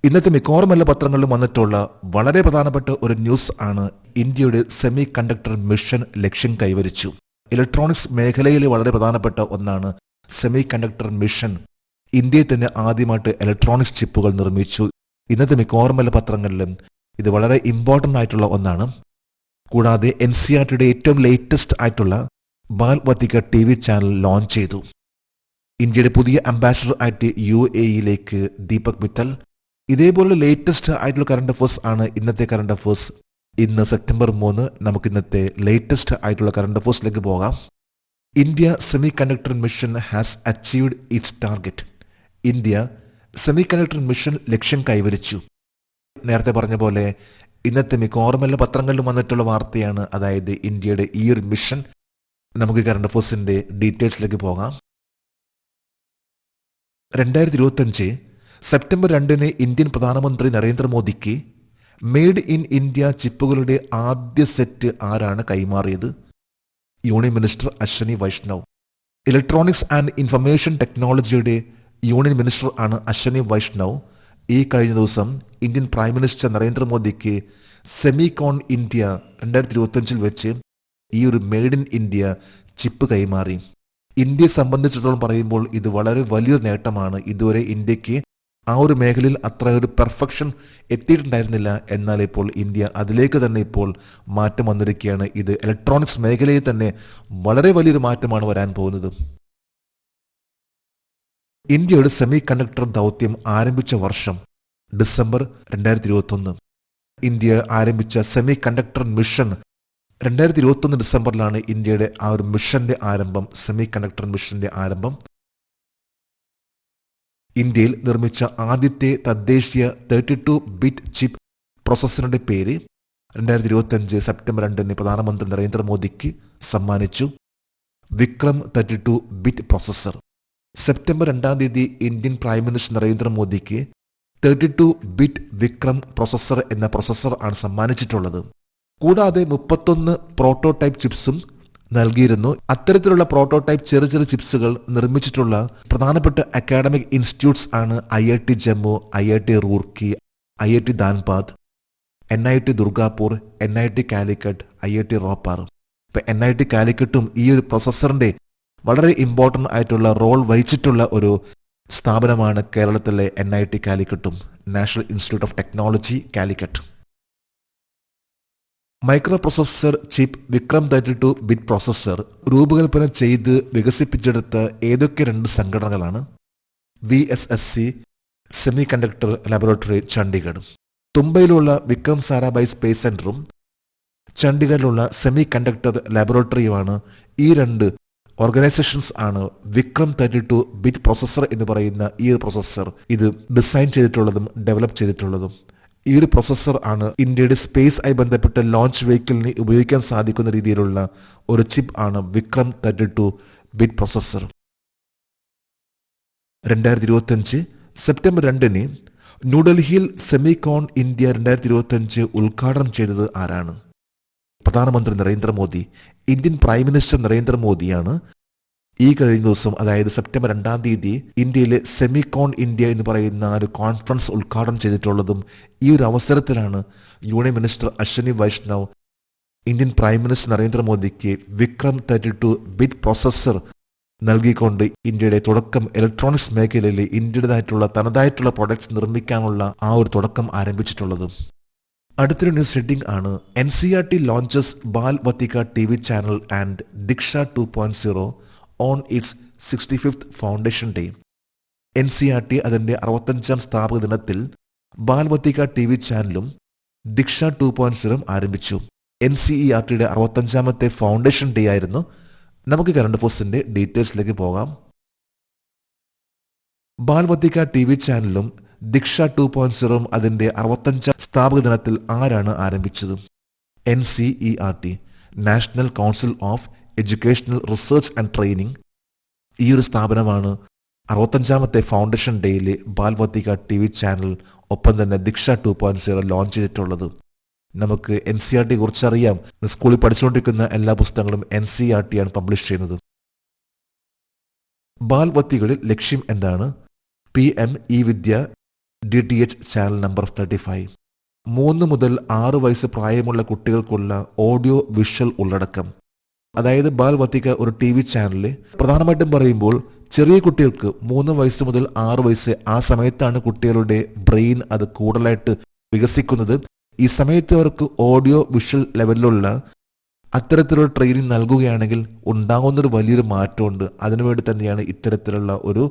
ഇന്നത്തെ മിക്കവാറും എല്ലാ പത്രങ്ങളിലും വന്നിട്ടുള്ള വളരെ പ്രധാനപ്പെട്ട ഒരു ന്യൂസ് ആണ്. ഇന്ത്യയുടെ സെമി കണ്ടക്ടർ മിഷൻ ലക്ഷ്യം കൈവരിച്ചു. ഇലക്ട്രോണിക്സ് മേഖലയിൽ വളരെ പ്രധാനപ്പെട്ട ഒന്നാണ് സെമി കണ്ടക്ടർ മിഷൻ. ഇന്ത്യയിൽ തന്നെ ആദ്യമായിട്ട് ഇലക്ട്രോണിക്സ് ചിപ്പുകൾ നിർമ്മിച്ചു. ഇന്നത്തെ മിക്കവാറും എല്ലാ പത്രങ്ങളിലും ഇത് വളരെ ഇമ്പോർട്ടൻ്റ് ആയിട്ടുള്ള ഒന്നാണ്. കൂടാതെ NCERTയുടെ ഏറ്റവും ലേറ്റസ്റ്റ് ആയിട്ടുള്ള ബാൽവത്തിക TV ചാനൽ ലോഞ്ച് ചെയ്തു. ഇന്ത്യയുടെ പുതിയ അംബാസഡർ ആയിട്ട് UAEയിലേക്ക് ദീപക് മിത്തൽ. ഇതേപോലെ ലേറ്റസ്റ്റ് ആയിട്ടുള്ള കറണ്ട് അഫേഴ്സ് ആണ് ഇന്നത്തെ കറണ്ട് അഫേഴ്സ്. ഇന്ന് സെപ്റ്റംബർ 3. നമുക്ക് ഇന്നത്തെ ലേറ്റസ്റ്റ് ആയിട്ടുള്ള കറണ്ട് അഫേഴ്സിലേക്ക് പോകാം. India semi conductor mission has achieved it's target. India semi conductor mission ലക്ഷ്യം കൈവരിച്ചു. നേരത്തെ പറഞ്ഞ പോലെ ഇന്നത്തെ മിക്കവാറും എല്ലാ പത്രങ്ങളിലും വന്നിട്ടുള്ള വാർത്തയാണ്. അതായത് ഇന്ത്യയുടെ ഈ ഒരു മിഷൻ. നമുക്ക് കറണ്ട് അഫേഴ്സിന്റെ ഡീറ്റെയിൽസിലേക്ക് പോകാം. 2025 സെപ്റ്റംബർ 2 ഇന്ത്യൻ പ്രധാനമന്ത്രി നരേന്ദ്രമോദിക്ക് മെയ്ഡ് ഇൻ ഇന്ത്യ ചിപ്പുകളുടെ ആദ്യ സെറ്റ് ആരാണ് കൈമാറിയത്? Union minister Ashwini Vaishnaw. Electronics and information ടെക്നോളജിയുടെ യൂണിയൻ മിനിസ്റ്റർ ആണ് അശ്വനി വൈഷ്ണവ്. ഈ കഴിഞ്ഞ ദിവസം ഇന്ത്യൻ പ്രൈം മിനിസ്റ്റർ നരേന്ദ്രമോദിക്ക് സെമികോൺ ഇന്ത്യ 2025 വെച്ച് ഈ ഒരു മെയ്ഡ് ഇൻ ഇന്ത്യ ചിപ്പ് കൈമാറി. ഇന്ത്യയെ സംബന്ധിച്ചിടത്തോളം പറയുമ്പോൾ ഇത് വളരെ വലിയൊരു നേട്ടമാണ്. ഇതുവരെ ഇന്ത്യക്ക് ആ ഒരു മേഖലയിൽ അത്ര ഒരു പെർഫെക്ഷൻ എത്തിയിട്ടുണ്ടായിരുന്നില്ല. എന്നാൽ ഇപ്പോൾ ഇന്ത്യ അതിലേക്ക് തന്നെ ഇപ്പോൾ മാറ്റം വന്നിരിക്കുകയാണ്. ഇത് ഇലക്ട്രോണിക്സ് മേഖലയിൽ തന്നെ വളരെ വലിയൊരു മാറ്റമാണ് വരാൻ പോകുന്നത്. ഇന്ത്യയുടെ സെമി കണ്ടക്ടർ ദൗത്യം ആരംഭിച്ച വർഷം ഡിസംബർ 2021. ഇന്ത്യ ആരംഭിച്ച സെമി കണ്ടക്ടർ മിഷൻ 2021 ഡിസംബറിലാണ് ഇന്ത്യയുടെ ആ ഒരു മിഷന്റെ ആരംഭം. സെമി കണ്ടക്ടർ മിഷന്റെ ആരംഭം. ഇന്ത്യയിൽ നിർമ്മിച്ച ആദ്യത്തെ തദ്ദേശീയ 32 ബിറ്റ് ചിപ്പ് പ്രോസസറിന്റെ പേര് 2025 സെപ്റ്റംബർ 2 പ്രധാനമന്ത്രി നരേന്ദ്രമോദിക്ക് സമ്മാനിച്ചു. Vikram 32 bit processor. September 2 Indian prime minister നരേന്ദ്രമോദിക്ക് 32 ബിറ്റ് വിക്രം പ്രോസസർ എന്ന പ്രോസസർ ആണ് സമ്മാനിച്ചിട്ടുള്ളത്. കൂടാതെ 31 പ്രോട്ടോടൈപ്പ് ചിപ്സും നൽകിയിരുന്നു. അത്തരത്തിലുള്ള പ്രോട്ടോടൈപ്പ് ചെറിയ ചെറിയ ചിപ്സുകൾ നിർമ്മിച്ചിട്ടുള്ള പ്രധാനപ്പെട്ട അക്കാഡമിക് ഇൻസ്റ്റിറ്റ്യൂട്ട്സ് ആണ് IIT Jammu, IIT Roorkee, IIT Dhanbad, NIT Durgapur, NIT Calicut, IIT Ropar. ഇപ്പൊ NIT കാലിക്കറ്റും ഈ ഒരു പ്രോസസറിന്റെ വളരെ ഇമ്പോർട്ടൻ്റ് ആയിട്ടുള്ള റോൾ വഹിച്ചിട്ടുള്ള ഒരു സ്ഥാപനമാണ് കേരളത്തിലെ NIT കാലിക്കറ്റും, National Institute of Technology Calicut. Micro processor chip Vikram 32 bit processor രൂപകൽപ്പന ചെയ്ത് വികസിപ്പിച്ചെടുത്ത ഏതൊക്കെ 2 സംഘടനകളാണ്? VSSC semi conductor laboratory Chandigarh. തുമ്പയിലുള്ള വിക്രം സാരാഭായ് സ്പേസ് സെന്ററും ചണ്ഡീഗഡിലുള്ള സെമി കണ്ടക്ടർ ലബോറട്ടറിയുമാണ് ഈ 2 ഓർഗനൈസേഷൻസ് ആണ് വിക്രം 32 ബിറ്റ് പ്രോസസർ എന്ന് പറയുന്ന ഈ ഒരു പ്രോസസർ ഇത് ഡിസൈൻ ചെയ്തിട്ടുള്ളതും ഡെവലപ്പ് ചെയ്തിട്ടുള്ളതും. ഈ ഒരു പ്രോസസർ ആണ് ഇന്ത്യയുടെ സ്പേസ് ആയി ബന്ധപ്പെട്ട ലോഞ്ച് വെഹിക്കിളിന് ഉപയോഗിക്കാൻ സാധിക്കുന്ന രീതിയിലുള്ള ഒരു ചിപ്പ് ആണ് വിക്രം 32 ബിറ്റ് പ്രോസസർ. 2025 സെപ്റ്റംബർ 2 ന്യൂഡൽഹിയിൽ സെമികോൺ ഇന്ത്യ 2025 ഉദ്ഘാടനം ചെയ്തത് ആരാണ്? പ്രധാനമന്ത്രി നരേന്ദ്രമോദി. ഇന്ത്യൻ പ്രൈം മിനിസ്റ്റർ നരേന്ദ്രമോദിയാണ് ഈ കഴിഞ്ഞ ദിവസം, അതായത് സെപ്റ്റംബർ 2 ഇന്ത്യയിലെ സെമികോൺ ഇന്ത്യ എന്ന് പറയുന്ന ഒരു കോൺഫറൻസ് ഉദ്ഘാടനം ചെയ്തിട്ടുള്ളതും. ഈ ഒരു അവസരത്തിലാണ് union minister Ashwini Vaishnaw Indian prime minister നരേന്ദ്രമോദിക്ക് വിക്രം 32 ബിറ്റ് പ്രോസസർ നൽകിക്കൊണ്ട് ഇന്ത്യയുടെ തുടക്കം ഇലക്ട്രോണിക്സ് മേഖലയിൽ ഇന്ത്യയുടേതായിട്ടുള്ള തനതായിട്ടുള്ള പ്രൊഡക്ട്സ് നിർമ്മിക്കാനുള്ള ആ ഒരു തുടക്കം ആരംഭിച്ചിട്ടുള്ളത്. അടുത്തൊരു ന്യൂസ് ഹെഡിംഗ് ആണ് NCERT launches Balvatika TV channel and Diksha 2.0 on its 65th foundation day. NCERT അതിന്റെ 65ാം സ്ഥാപക ദിനത്തിൽ ബാൽവത്തിക TV ചാനലും ദിക്ഷ 2.0 ആരംഭിച്ചു. NCERTയുടെ 65ാമത്തെ ഫൗണ്ടേഷൻ ഡേ ആയിരുന്നു. നമുക്ക് കറണ്ട് അഫേഴ്സിന്റെ ഡീറ്റെയിൽസിലേക്ക് പോകാം. ബാൽവത്തിക TV ചാനലും ദിക്ഷ 2.0 അതിന്റെ 65ാം സ്ഥാപക ദിനത്തിൽ ആരാണ് ആരംഭിച്ചത്? NCERT, national council of educational research and training. ഈ ഒരു സ്ഥാപനമാണ് 65ാമത്തെ ഫൗണ്ടേഷൻ ഡേയിൽ ബാൽവത്തിക TV ചാനൽ ഒപ്പം തന്നെ ദിക്ഷ 2.0 ലോഞ്ച് ചെയ്തിട്ടുള്ളത്. നമുക്ക് NCERT കുറിച്ചറിയാം. സ്കൂളിൽ പഠിച്ചുകൊണ്ടിരിക്കുന്ന എല്ലാ പുസ്തകങ്ങളും NCERT ആണ് പബ്ലിഷ് ചെയ്യുന്നത്. ബാൽവത്തികളിൽ ലക്ഷ്യം എന്താണ്? PM ഇ വിദ്യ DTH ചാനൽ നമ്പർ 35. 3 മുതൽ 6 വയസ്സ് പ്രായമുള്ള കുട്ടികൾക്കുള്ള ഓഡിയോ വിഷ്വൽ ഉള്ളടക്കം. അതായത് ബാൽവത്തിക ഒരു TV ചാനല്. പ്രധാനമായിട്ടും പറയുമ്പോൾ ചെറിയ കുട്ടികൾക്ക് 3 വയസ്സ് മുതൽ 6 വയസ്സ്, ആ സമയത്താണ് കുട്ടികളുടെ ബ്രെയിൻ അത് കൂടുതലായിട്ട് വികസിക്കുന്നത്. ഈ സമയത്ത് അവർക്ക് ഓഡിയോ വിഷ്വൽ ലെവലിലുള്ള അത്തരത്തിലുള്ള ട്രെയിനിങ് നൽകുകയാണെങ്കിൽ ഉണ്ടാകുന്നൊരു വലിയൊരു മാറ്റമുണ്ട്. അതിനുവേണ്ടി തന്നെയാണ് ഇത്തരത്തിലുള്ള ഒരു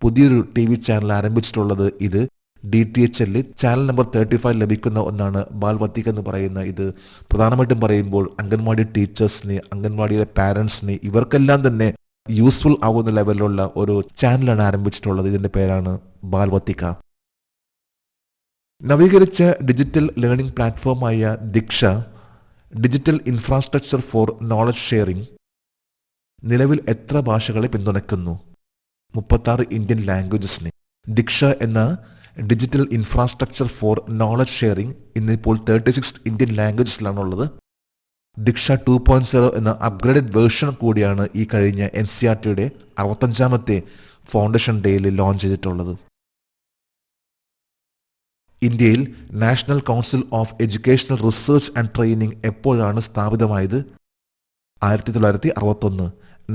പുതിയൊരു TV ചാനൽ ആരംഭിച്ചിട്ടുള്ളത്. ഇത് DTHL ചാനൽ നമ്പർ 35 ലഭിക്കുന്ന ഒന്നാണ് ബാൽവത്തിക എന്ന് പറയുന്ന ഇത്. പ്രധാനമായിട്ടും പറയുമ്പോൾ അംഗൻവാടി ടീച്ചേഴ്സിന്, അംഗൻവാടിയിലെ പാരൻസിന്, ഇവർക്കെല്ലാം തന്നെ യൂസ്ഫുൾ ആകുന്ന ലെവലിലുള്ള ഒരു ചാനലാണ് ആരംഭിച്ചിട്ടുള്ളത്. ഇതിന്റെ പേരാണ് ബാൽവത്തിക. നവീകരിച്ച ഡിജിറ്റൽ ലേണിംഗ് പ്ലാറ്റ്ഫോമായ Diksha, digital infrastructure for knowledge sharing, നിലവിൽ എത്ര ഭാഷകളെ പിന്തുണയ്ക്കുന്നു? 36 ഇന്ത്യൻ ലാംഗ്വേജസിനെ. ദിക്ഷ എന്ന digital infrastructure for knowledge sharing ഇന്നിപ്പോൾ 36 ഇന്ത്യൻ ലാംഗ്വേജസിലാണുള്ളത്. ദിക്ഷ 2.0 എന്ന അപ്ഗ്രേഡഡ് വേർഷൻ കൂടിയാണ് ഈ കഴിഞ്ഞ NCERTയുടെ 65ാമത്തെ ഫൗണ്ടേഷൻ ഡേയിൽ ലോഞ്ച് ചെയ്തിട്ടുള്ളത്. ഇന്ത്യയിൽ national council of educational research and training എപ്പോഴാണ് സ്ഥാപിതമായത്? 1961.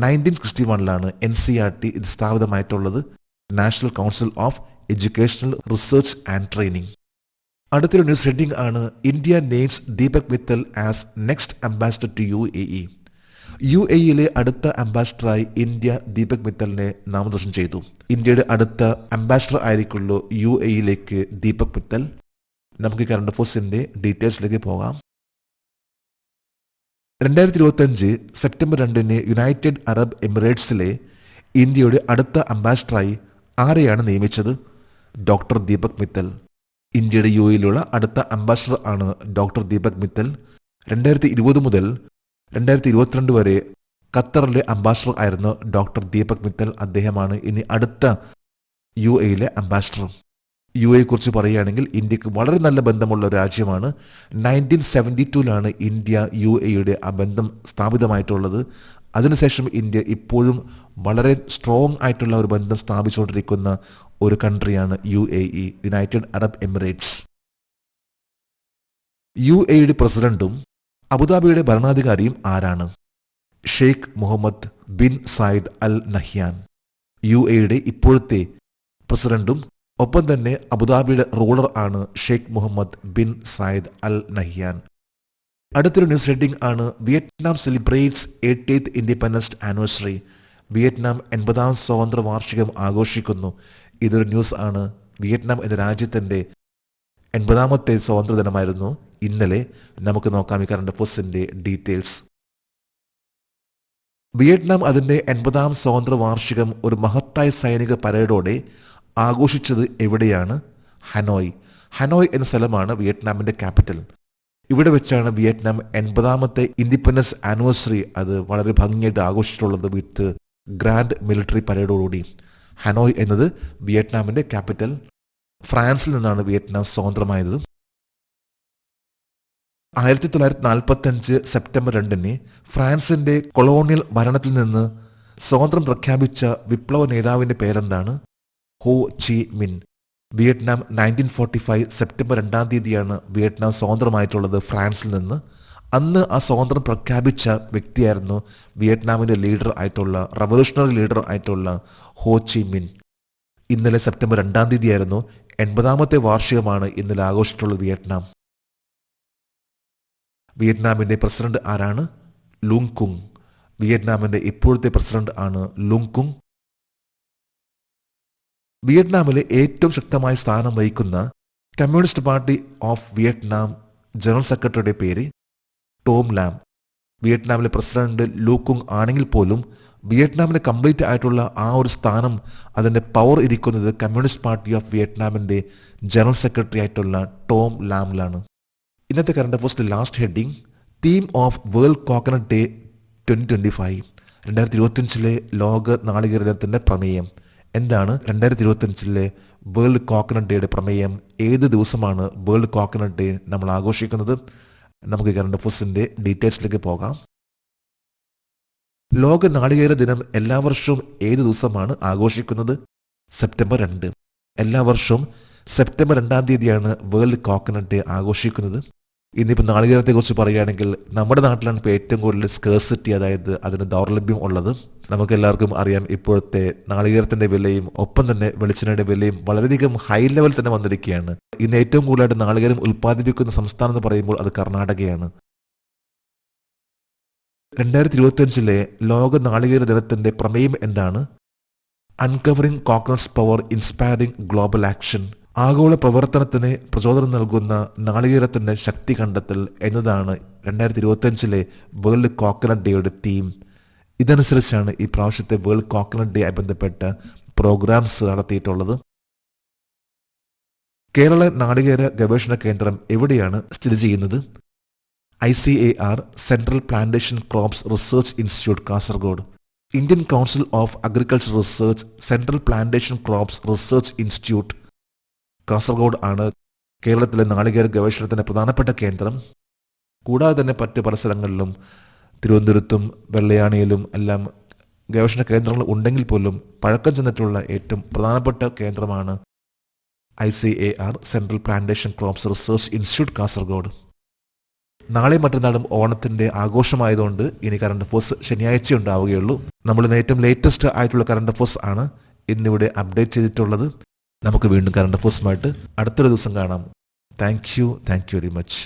1961 NCERT ഇത് സ്ഥാപിതമായിട്ടുള്ളത്. National council of educational research and training. അടുത്തൊരു ന്യൂസ് ഹെഡിംഗ് ആണ്, India names Deepak Mittal as next ambassador to UAE. UAEയിലെ അടുത്ത അംബാസിഡറായി ഇന്ത്യ ദീപക് മിത്തലിനെ നാമനിർദ്ദേശം ചെയ്തു. ഇന്ത്യയുടെ അടുത്ത അംബാസിഡർ ആയിരിക്കുള്ളൂ UAEയിലേക്ക് ദീപക് മിത്തൽ. നമുക്ക് കറണ്ട് അഫയേഴ്സിന്റെ ഡീറ്റെയിൽസിലേക്ക് പോകാം. 2025 സെപ്റ്റംബർ 2 യുണൈറ്റഡ് അറബ് എമിറേറ്റ്സിലെ ഇന്ത്യയുടെ അടുത്ത അംബാസിഡറായി ആരെയാണ് നിയമിച്ചത്? ഡോക്ടർ ദീപക് മിത്തൽ. ഇന്ത്യയുടെ UAEയിലുള്ള അടുത്ത അംബാസിഡർ ആണ് ഡോക്ടർ ദീപക് മിത്തൽ. 2020 മുതൽ 2022 വരെ ഖത്തറിലെ അംബാസിഡർ ആയിരുന്നു ഡോക്ടർ ദീപക് മിത്തൽ. അദ്ദേഹമാണ് ഇനി അടുത്ത UAEയിലെ അംബാസിഡർ. UAE കുറിച്ച് പറയുകയാണെങ്കിൽ ഇന്ത്യക്ക് വളരെ നല്ല ബന്ധമുള്ള ഒരു രാജ്യമാണ്. 1972 ഇന്ത്യ UAEയുടെ ആ ബന്ധം സ്ഥാപിതമായിട്ടുള്ളത്. അതിനുശേഷം ഇന്ത്യ ഇപ്പോഴും വളരെ സ്ട്രോങ് ആയിട്ടുള്ള ഒരു ബന്ധം സ്ഥാപിച്ചുകൊണ്ടിരിക്കുന്ന ഒരു കൺട്രിയാണ് UAE, യുണൈറ്റഡ് അറബ് എമിറേറ്റ്സ്. UAEയുടെ പ്രസിഡന്റും അബുദാബിയുടെ ഭരണാധികാരിയും ആരാണ്? Sheikh Mohammed bin Zayed Al Nahyan. UAEയുടെ ഇപ്പോഴത്തെ പ്രസിഡന്റും ഒപ്പം തന്നെ അബുദാബിയുടെ റൂളർ ആണ് Sheikh Mohammed bin Zayed Al Nahyan. അടുത്തൊരു ന്യൂസ് ഹെഡിംഗ് ആണ്, Vietnam celebrates 80th independence anniversary. Vietnam 80ാം സ്വാതന്ത്ര്യ വാർഷികം ആഘോഷിക്കുന്നു. ഇതൊരു ന്യൂസ് ആണ്. വിയറ്റ്നാം എന്ന രാജ്യത്തിന്റെ 80ാമത്തെ സ്വാതന്ത്ര്യ ദിനമായിരുന്നു ഇന്നലെ. നമുക്ക് നോക്കാം ഈ കറണ്ട് അഫയേഴ്സിന്റെ ഡീറ്റെയിൽസ്. വിയറ്റ്നാം അതിന്റെ 80ാം സ്വാതന്ത്ര്യ വാർഷികം ഒരു മഹത്തായ സൈനിക പരേഡോടെ ആഘോഷിച്ചത് എവിടെയാണ്? ഹനോയ്. ഹനോയ് എന്ന സ്ഥലമാണ് വിയറ്റ്നാമിന്റെ ക്യാപിറ്റൽ. ഇവിടെ വെച്ചാണ് വിയറ്റ്നാം 80ാമത്തെ ഇൻഡിപെൻഡൻസ് ആനിവേഴ്സറി അത് വളരെ ഭംഗിയായിട്ട് ആഘോഷിച്ചിട്ടുള്ളത് വിത്ത് ഗ്രാൻഡ് മിലിറ്ററി പരേഡോടുകൂടി. ഹനോയ് എന്നത് വിയറ്റ്നാമിന്റെ ക്യാപിറ്റൽ. ഫ്രാൻസിൽ നിന്നാണ് വിയറ്റ്നാം സ്വതന്ത്രമായത്. 1945 സെപ്റ്റംബർ 2 ഫ്രാൻസിന്റെ കൊളോണിയൽ ഭരണത്തിൽ നിന്ന് സ്വാതന്ത്ര്യം പ്രഖ്യാപിച്ച വിപ്ലവ നേതാവിന്റെ പേരെന്താണ്? ഹോ ചി മിൻ. വിയറ്റ്നാം 1945 സെപ്റ്റംബർ 2 വിയറ്റ്നാം സ്വതന്ത്രമായിട്ടുള്ളത് ഫ്രാൻസിൽ നിന്ന്. അന്ന് ആ സ്വാതന്ത്ര്യം പ്രഖ്യാപിച്ച വ്യക്തിയായിരുന്നു വിയറ്റ്നാമിന്റെ ലീഡർ ആയിട്ടുള്ള, റവല്യൂഷണറി ലീഡർ ആയിട്ടുള്ള ഹോ ചി മിൻ. ഇന്നലെ സെപ്റ്റംബർ 2 80ാമത്തെ വാർഷികമാണ് ഇന്നലെ ആഘോഷിച്ചിട്ടുള്ളത് വിയറ്റ്നാം. വിയറ്റ്നാമിന്റെ പ്രസിഡന്റ് ആരാണ്? ലുങ് കുങ്. വിയറ്റ്നാമിന്റെ ഇപ്പോഴത്തെ പ്രസിഡന്റ് ആണ് ലുങ് കുങ്. വിയറ്റ്നാമിലെ ഏറ്റവും ശക്തമായ സ്ഥാനം വഹിക്കുന്ന communist party of Vietnam general സെക്രട്ടറിയുടെ പേര് ടോം ലാം. വിയറ്റ്നാമിലെ പ്രസിഡന്റ് ലു കുങ് ആണെങ്കിൽ പോലും വിയറ്റ്നാമിന് കംപ്ലീറ്റ് ആയിട്ടുള്ള ആ ഒരു സ്ഥാനം, അതിന്റെ പവർ ഇരിക്കുന്നത് കമ്മ്യൂണിസ്റ്റ് പാർട്ടി ഓഫ് വിയറ്റ്നാമിന്റെ ജനറൽ സെക്രട്ടറി ആയിട്ടുള്ള ടോം ലാമിലാണ്. ഇന്നത്തെ കറണ്ട് അഫയേഴ്സിന്റെ last heading, theme of world coconut day 2025. 2025 ലോക നാളികേര ദിനത്തിന്റെ പ്രമേയം എന്താണ്? 2025 വേൾഡ് കോക്കനട്ട് ഡേയുടെ പ്രമേയം. ഏത് ദിവസമാണ് വേൾഡ് കോക്കനട്ട് ഡേ നമ്മൾ ആഘോഷിക്കുന്നത്? നമുക്ക് കറണ്ട് അഫയേഴ്സിന്റെ ഡീറ്റെയിൽസിലേക്ക് പോകാം. ലോക നാളികേര ദിനം എല്ലാ വർഷവും ഏത് ദിവസമാണ് ആഘോഷിക്കുന്നത്? സെപ്റ്റംബർ 2. എല്ലാ വർഷവും സെപ്റ്റംബർ 2 വേൾഡ് കോക്കനട്ട് ഡേ ആഘോഷിക്കുന്നത്. ഇന്നിപ്പോൾ നാളികേരത്തെക്കുറിച്ച് പറയുകയാണെങ്കിൽ നമ്മുടെ നാട്ടിലാണ് ഇപ്പോൾ ഏറ്റവും കൂടുതൽ സ്കേഴ്സിറ്റി, അതായത് അതിന് ദൗർലഭ്യം ഉള്ളത്. നമുക്ക് എല്ലാവർക്കും അറിയാം ഇപ്പോഴത്തെ നാളികേരത്തിന്റെ വിലയും ഒപ്പം തന്നെ വെളിച്ചെണ്ണയുടെ വിലയും വളരെയധികം ഹൈ ലെവൽ തന്നെ വന്നിരിക്കുകയാണ്. ഇന്ന് ഏറ്റവും കൂടുതലായിട്ട് നാളികേരം ഉൽപ്പാദിപ്പിക്കുന്ന സംസ്ഥാനം എന്ന് പറയുമ്പോൾ അത് കർണാടകയാണ്. 2025 ലോക നാളികേര ദിനത്തിന്റെ പ്രമേയം എന്താണ്? Uncovering coconut's power inspiring global action. ആഗോള പ്രവർത്തനത്തിന് പ്രചോദനം നൽകുന്ന നാളികേരത്തിന്റെ ശക്തി കണ്ടെത്തൽ എന്നതാണ് 2025 വേൾഡ് കോക്കനട്ട് ഡേയുടെ തീം. ഇതനുസരിച്ചാണ് ഈ പ്രാവശ്യത്തെ വേൾഡ് കോക്കനട്ട് ഡേ ആയി ബന്ധപ്പെട്ട പ്രോഗ്രാംസ് നടത്തിയിട്ടുള്ളത്. കേരള നാളികേര ഗവേഷണ കേന്ദ്രം എവിടെയാണ് സ്ഥിതി ചെയ്യുന്നത്? ICAR central plantation crops research institute, Kasaragod. Indian council of agriculture research central plantation crops research institute, Kasaragod ആണ് കേരളത്തിലെ നാളികേര ഗവേഷണത്തിന്റെ പ്രധാനപ്പെട്ട കേന്ദ്രം. കൂടാതെ തന്നെ മറ്റ് പല സ്ഥലങ്ങളിലും തിരുവനന്തപുരത്തും വെള്ളയാണിയിലും എല്ലാം ഗവേഷണ കേന്ദ്രങ്ങൾ ഉണ്ടെങ്കിൽ പോലും പഴക്കം ചെന്നിട്ടുള്ള ഏറ്റവും പ്രധാനപ്പെട്ട കേന്ദ്രമാണ് ICAR central plantation crops research institute, Kasaragod. നാളെ മറ്റന്നാളും ഓണത്തിന്റെ ആഘോഷമായതുകൊണ്ട് ഇനി കറണ്ട് അഫേഴ്സ് ശനിയാഴ്ച ഉണ്ടാവുകയുള്ളൂ. നമ്മളിന്ന് ഏറ്റവും ലേറ്റസ്റ്റ് ആയിട്ടുള്ള കറണ്ട് അഫേഴ്സ് ആണ് ഇന്നിവിടെ അപ്ഡേറ്റ് ചെയ്തിട്ടുള്ളത്. നമുക്ക് വീണ്ടും കറണ്ട് അഫേഴ്സുമായിട്ട് അടുത്തൊരു ദിവസം കാണാം. Thank you very much.